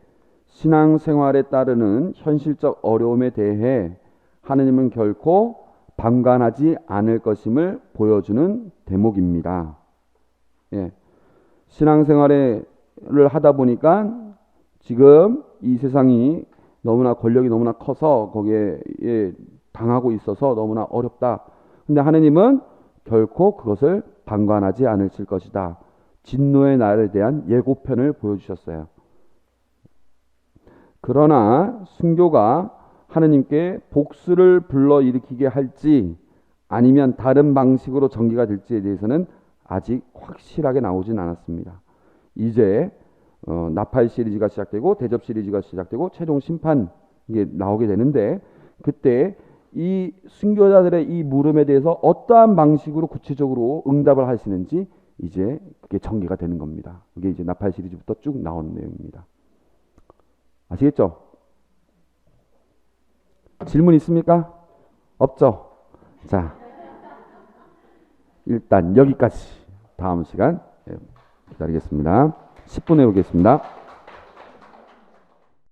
신앙생활에 따르는 현실적 어려움에 대해 하느님은 결코 방관하지 않을 것임을 보여주는 대목입니다. 예. 신앙생활을 하다 보니까 지금 이 세상이 너무나 권력이 너무나 커서 거기에 당하고 있어서 너무나 어렵다. 근데 하느님은 결코 그것을 방관하지 않으실 것이다. 진노의 날에 대한 예고편을 보여주셨어요. 그러나 순교가 하느님께 복수를 불러일으키게 할지 아니면 다른 방식으로 전개가 될지에 대해서는 아직 확실하게 나오진 않았습니다. 이제 나팔 시리즈가 시작되고 대접 시리즈가 시작되고 최종 심판 이게 나오게 되는데 그때 이 순교자들의 이 물음에 대해서 어떠한 방식으로 구체적으로 응답을 하시는지 이제 그게 전개가 되는 겁니다. 그게 이제 나팔 시리즈부터 쭉 나오는 내용입니다. 아시겠죠? 질문 있습니까? 없죠? 자, 일단 여기까지. 다음 시간 기다리겠습니다. 10분 후에 오겠습니다.